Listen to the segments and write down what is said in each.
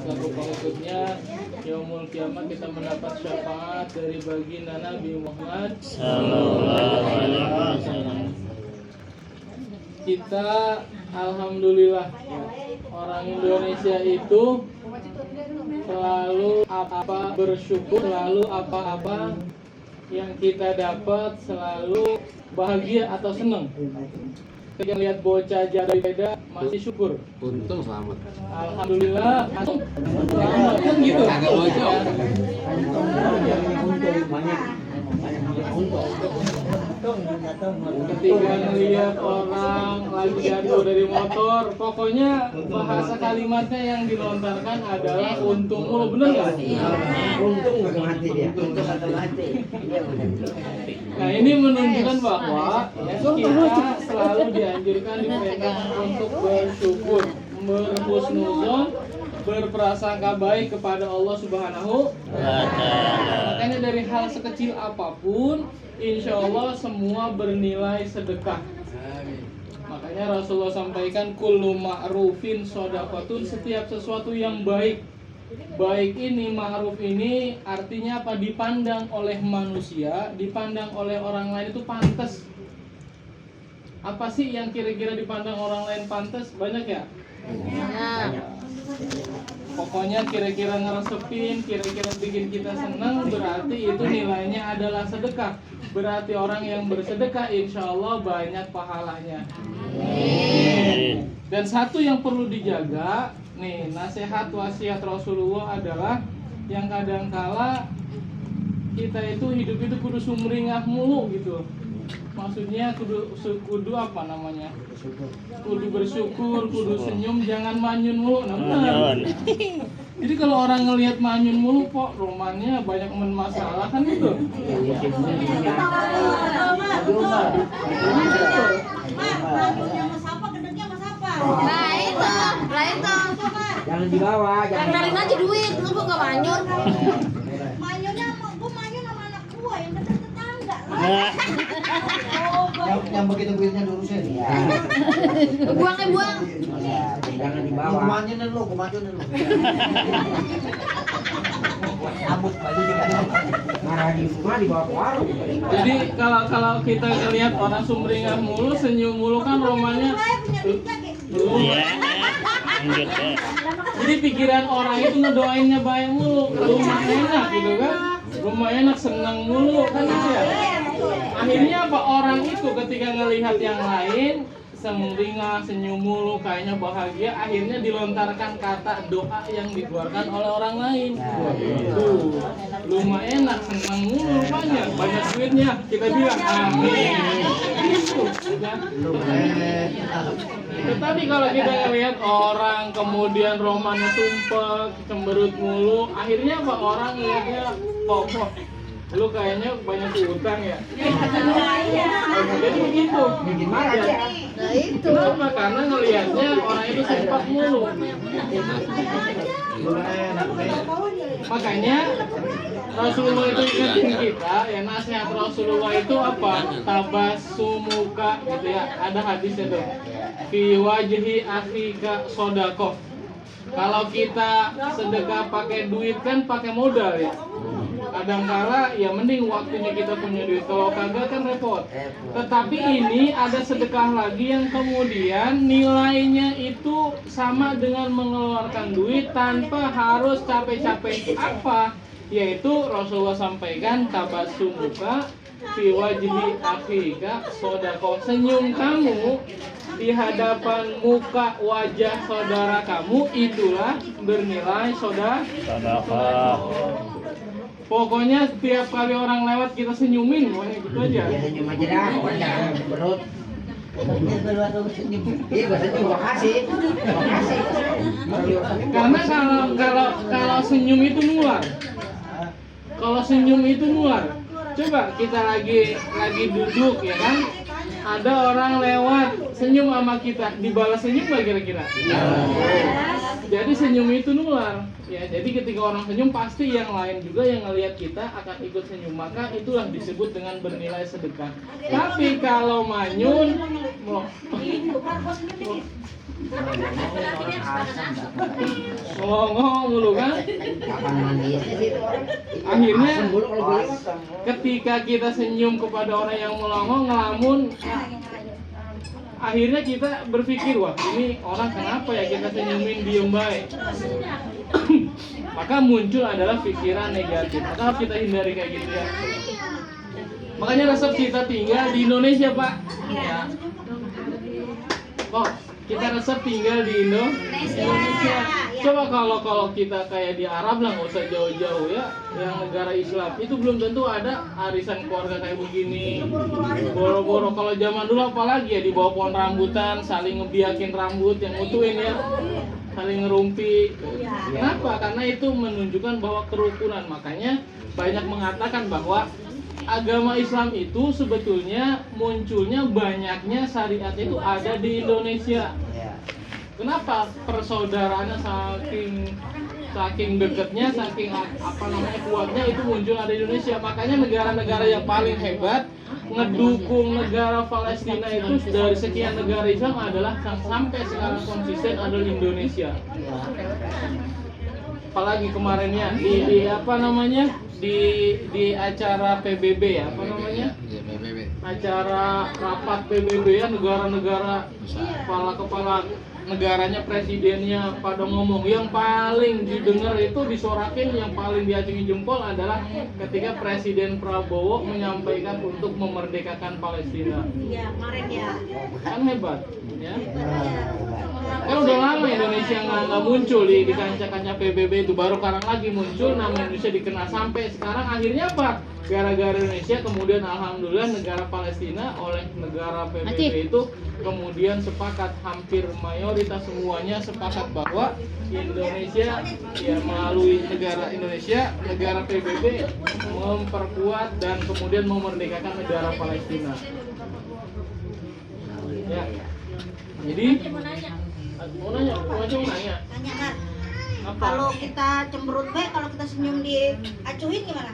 selaku pengikutnya. Yaumul kiamat kita mendapat syafaat dari baginda Nabi Muhammad sallallahu alaihi wasallam. Kita alhamdulillah ya, orang Indonesia itu selalu bersyukur, selalu apa-apa yang kita dapat selalu bahagia atau senang. Ketika lihat bocah janda beda masih syukur. Untung selamat. Alhamdulillah. Selamat kan gitu. Agak bocor. Ketika melihat orang lagi jatuh dari motor, pokoknya bahasa kalimatnya yang dilontarkan adalah untung mulu, bener nggak? Untung nggak mati dia. Untung nggak mati. Nah ini menunjukkan bahwa kita selalu dianjurkan diperintahkan untuk bersyukur, berhusnuzon, berprasangka baik kepada Allah Subhanahu wa Ta'ala. Makanya dari hal sekecil apapun, insya Allah semua bernilai sedekah. Makanya Rasulullah sampaikan kullu ma'rufin shadaqatun, setiap sesuatu yang baik. Baik ini, ma'ruf ini artinya apa? Dipandang oleh manusia, dipandang oleh orang lain itu pantas. Apa sih yang kira-kira dipandang orang lain pantas? Banyak ya? Banyak. Pokoknya kira-kira ngeresepin, kira-kira bikin kita senang, berarti itu nilainya adalah sedekah. Berarti orang yang bersedekah insya Allah banyak pahalanya. Dan satu yang perlu dijaga, nih nasihat wasiat Rasulullah adalah yang kadangkala kita itu hidup itu kudu sumringah mulu gitu. Maksudnya kudu apa namanya? Kudu bersyukur, kudu senyum, jangan manyun mulu. Nah, benar. Jadi kalau orang ngelihat manyun mulu kok romannya banyak masalah kan gitu. Lah itu. Jangan dibawa, jangan. Antarin aja duit, lu kok nggak manyun? Manyunnya gue manyun sama anak gue yang dekat tetangga. Yang begitu duitnya lurusin. Ya. Buang. Ya, jangan dibawa. Kumajunin lu. Abut baju juga. Marah di rumah dibawa ke warung. Jadi kalau kita lihat orang sumringah mulu, senyum mulu kan romannya. Jadi pikiran orang itu ngedoainnya baik mulu, rumah enak gitu kan, rumah enak senang mulu kan gitu ya. Akhirnya apa, orang itu ketika ngelihat yang lain sumringah, senyum mulu, kayaknya bahagia, akhirnya dilontarkan kata doa yang dikeluarkan oleh orang lain. Tuh, rumah enak, senang mulu, banyak duitnya, kita bilang amin. Gitu, udah. Tetapi kalau kita ngelihat orang kemudian romannya tumpek, cemberut mulu, akhirnya apa, orang ngelihatnya kok lu kayaknya banyak utang ya. Jadi begitu. Gimana aja? Nah itu. Kenapa? Karena ngelihatnya orang itu sempat mulu. Makanya Rasulullah itu ingetin kita ya, nasihat Rasulullah itu apa? Tabassumuka gitu ya. Ada hadisnya tuh. Fi wajhi akhika shadaqah. Kalau kita sedekah pakai duit kan pakai modal ya. Kadangkala ya mending waktunya kita punya duit, kalau kagak kan repot. Tetapi ini ada sedekah lagi yang kemudian nilainya itu sama dengan mengeluarkan duit tanpa harus capek-capek apa, yaitu Rasulullah sampaikan tabassumuka fi wajhi akhika shadaqah. Senyum kamu di hadapan muka wajah saudara kamu itulah bernilai sedekah. Pokoknya setiap kali orang lewat kita senyumin, pokoknya gitu aja. Ya senyum aja dah, jangan berut. Iya, gue senyum, makasih. Karena kalau senyum itu nular. Kalau senyum itu nular. Coba kita lagi duduk ya kan, ada orang lewat senyum sama kita, dibalas senyum nggak kira-kira? Jadi senyum itu nular. Ya, jadi ketika orang senyum pasti yang lain juga yang ngelihat kita akan ikut senyum. Maka itulah disebut dengan bernilai sedekah. Tapi kalau manyun, ngomong mulu kan? Kapan mandi? Akhirnya Asam bulu kalau boleh. ketika kita senyum kepada orang yang melongo, ngelamun, akhirnya kita berpikir, wah ini orang kenapa ya kita senyumin diem baik. Maka muncul adalah pikiran negatif. Maka harus kita hindari kayak gitu ya. Makanya resep kita tinggal di Indonesia, Pak. Ya. Kok kita resep tinggal di Indonesia. Coba kalau kita kayak di Arab lah, nggak usah jauh-jauh ya, yang negara Islam itu belum tentu ada arisan keluarga kayak begini. Boro-boro kalau zaman dulu apalagi ya, di bawah pohon rambutan saling ngebiakin rambut yang mutuin ya, saling ngerumpi. Kenapa? Karena itu menunjukkan bahwa kerukunan. Makanya banyak mengatakan bahwa agama Islam itu sebetulnya munculnya banyaknya syariat itu ada di Indonesia. Kenapa? Persaudaraannya saking dekatnya, saking kuatnya itu muncul ada di Indonesia. Makanya negara-negara yang paling hebat ngedukung negara Palestina itu dari sekian negara Islam adalah sampai sekarang konsisten adalah Indonesia. Apalagi kemarinnya di acara PBB ya, acara rapat PBB ya, negara-negara kepala negaranya, presidennya pada ngomong, yang paling didengar itu disorakin, yang paling diacungi jempol adalah ketika Presiden Prabowo menyampaikan untuk memerdekakan Palestina. Iya, kemarin ya. Kan hebat ya. Kan udah lama Indonesia nggak muncul di kancah-kancah PBB itu, baru sekarang lagi muncul nama Indonesia dikenal sampai sekarang. Akhirnya apa? Gara-gara Indonesia kemudian alhamdulillah negara Palestina oleh negara PBB itu kemudian sepakat, hampir mayoritas semuanya sepakat bahwa Indonesia ya melalui negara Indonesia, negara PBB memperkuat dan kemudian memerdekakan negara Palestina. Ya. Jadi mau nanya, Nanya kan, apa? kalau kita cemberut baik, kalau kita senyum diacuhin gimana?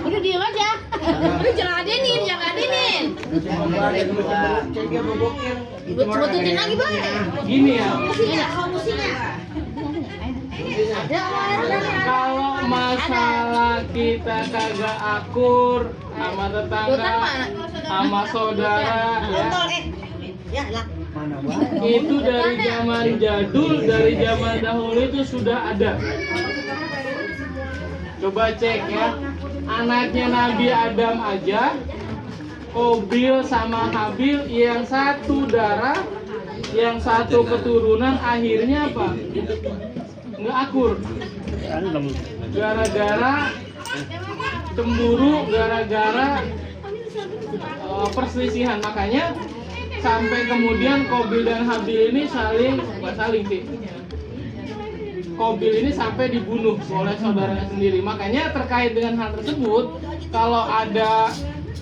Udah diem aja. Udah jangan adenin, jangan adenin. Betul-betulin lagi, Bang. Gini ya. Solusinya. Kalau masalah kita kagak akur sama tetangga, sama saudara ya, Kontol, ya lah. itu dari zaman jadul, dari zaman dahulu itu sudah ada. Coba cek ya, anaknya Nabi Adam aja, Qabil sama Habil, yang satu darah, yang satu keturunan, akhirnya apa? Nggak akur. Gara-gara cemburu, gara-gara perselisihan. Makanya sampai kemudian Qabil dan Habil ini Qabil ini sampai dibunuh oleh saudaranya sendiri. Makanya terkait dengan hal tersebut, kalau ada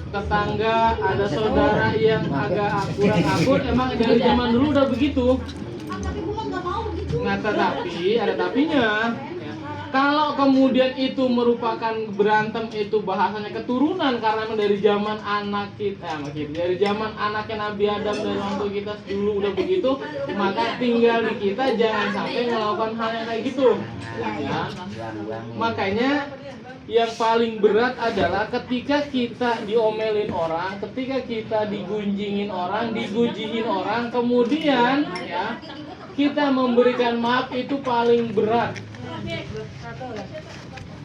tetangga, ada saudara yang agak kurang akur, emang dari zaman dulu udah begitu. Tapi gua nggak mau gitu. Nah, tetapi ada tapinya. Ya. Kalau kemudian itu merupakan berantem, itu bahasanya keturunan karena dari zaman anak kita, dari zaman anaknya Nabi Adam dan orang tua kita dulu udah begitu, maka tinggal di kita jangan sampai melakukan hal yang kayak gitu. Ya. Makanya yang paling berat adalah ketika kita diomelin orang, ketika kita digunjingin orang, digujihin orang, kemudian ya kita memberikan maaf, itu paling berat.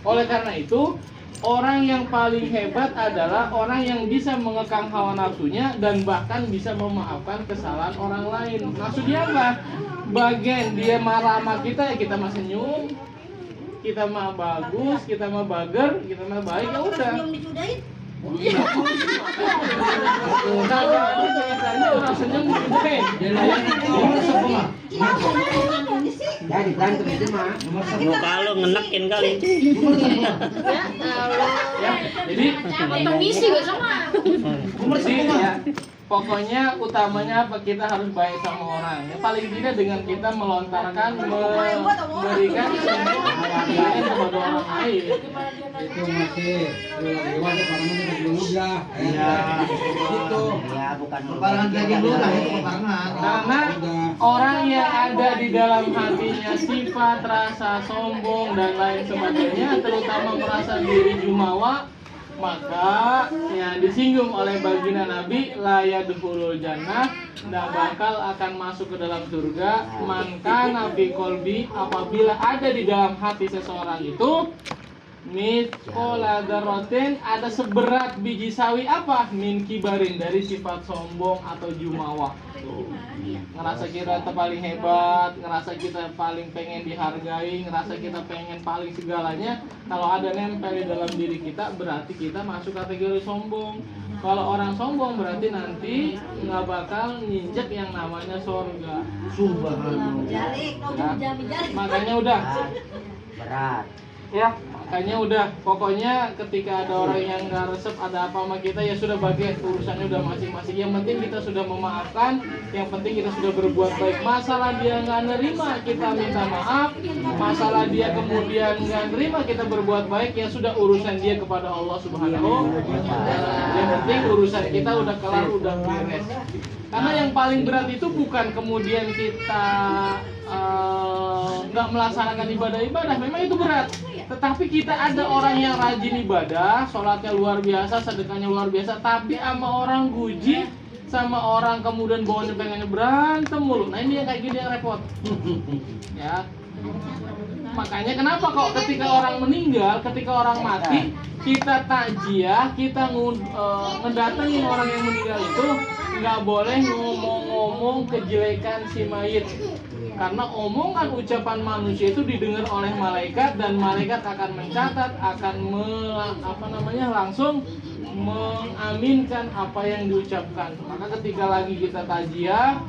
Oleh karena itu, orang yang paling hebat adalah orang yang bisa mengekang hawa nafsunya dan bahkan bisa memaafkan kesalahan orang lain. Maksudnya apa? Bagian dia marah sama kita, ya kita mah senyum, kita mah bagus, kita mah bager, kita mah baik, ya udah. Senyum dicudain. Kalau biasanya orang senyum dicudain. Jadi berantem itu mah. Muka lo ngenekin kali. Ya, jadi Potong misi besok mah. jadi ya, Pokoknya utamanya apa, kita harus baik sama orang. Ya, paling tidak dengan kita melontarkan memberikan kebaikan kepada orang lain. Itu masih lewat peperangan belum udah. Iya. Gitu. Ya, bukan Peperangan lagi dulu lah itu peperangan. Karena orang yang ada di dalam hatinya sifat rasa sombong dan lain sebagainya, terutama merasa diri jumawa, maka ya disinggung oleh baginda Nabi, la yadkhulul jannah, tidak bakal akan masuk ke dalam surga man kana fi qalbi, apabila ada di dalam hati seseorang itu mithqala dzarratin, ada seberat biji sawi apa, min kibarin, dari sifat sombong atau jumawa. Ngerasa kita paling hebat, ngerasa kita paling pengen dihargai, ngerasa kita pengen paling segalanya. Kalau ada nempel di dalam diri kita, berarti kita masuk kategori sombong. Kalau orang sombong berarti nanti nggak bakal nginjek yang namanya surga. Subhanallah. Jalik, kau jalik. Makanya udah, berat. ya makanya udah, pokoknya ketika ada orang yang nggak resep ada apa sama kita, ya sudah, bagian urusannya udah masing-masing. Yang penting kita sudah memaafkan, yang penting kita sudah berbuat baik. Masalah dia nggak nerima, kita minta maaf. Masalah dia kemudian nggak nerima kita berbuat baik, ya sudah, urusan dia kepada Allah Subhanahu wa Ta'ala. Yang penting urusan kita udah kelar, udah beres. Karena yang paling berat itu bukan kemudian kita nggak melaksanakan ibadah-ibadah, memang itu berat. Tetapi kita ada orang yang rajin ibadah, sholatnya luar biasa, sedekahnya luar biasa, tapi sama orang guji, sama orang kemudian bawanya pengennya berantem mulu. Nah ini yang kayak gini yang repot. Ya. Makanya kenapa kok ketika orang meninggal, ketika orang mati, kita takjiah, kita ngedatengin orang yang meninggal itu, nggak boleh ngomong-ngomong kejelekan si mayit. Karena omongan ucapan manusia itu didengar oleh malaikat, dan malaikat akan mencatat, akan langsung mengaminkan apa yang diucapkan. Maka ketika lagi kita takziah,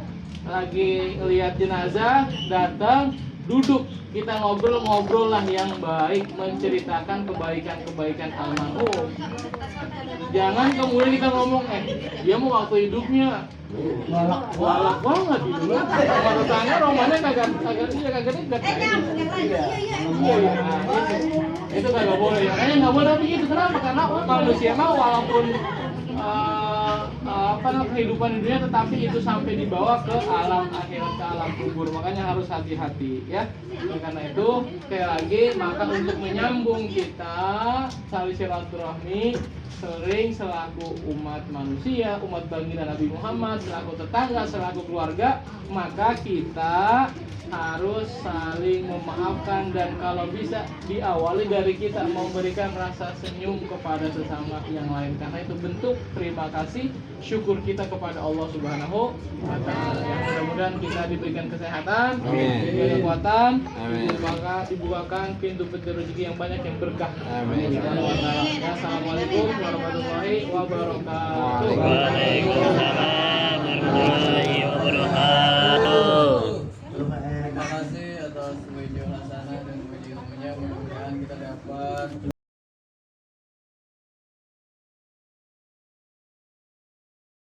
lagi lihat jenazah datang, duduk, kita ngobrol lah yang baik, menceritakan kebaikan-kebaikan almarhum. Jangan kemudian kita ngomong, dia mau waktu hidupnya galak banget gitu loh. Kalau tanya romannya kagak dekat. Itu kagak boleh. Makanya nggak boleh begitu. Kenapa? Karena manusia mah walaupun kehidupan dunia, tetapi itu sampai dibawa ke alam akhirat, ke alam kubur. Makanya harus hati-hati ya. Karena itu sekali lagi, maka untuk menyambung kita tali silaturahmi sering selaku umat manusia, umat baginda Nabi Muhammad, selaku tetangga, selaku keluarga, maka kita harus saling memaafkan, dan kalau bisa diawali dari kita memberikan rasa senyum kepada sesama yang lain, karena itu bentuk terima kasih syukur kita kepada Allah Subhanahu wa Ta'ala. Mudah-mudahan kita diberikan kesehatan, diberikan kekuatan, dibukakan pintu-pintu rezeki yang banyak, yang berkah. Amin. Assalamualaikum warahmatullahi wabarakatuh. Waalaikumsalam warahmatullahi wabarakatuh. Terima kasih atas video hasanah dan video ilmunya, mudah-mudahan kita dapat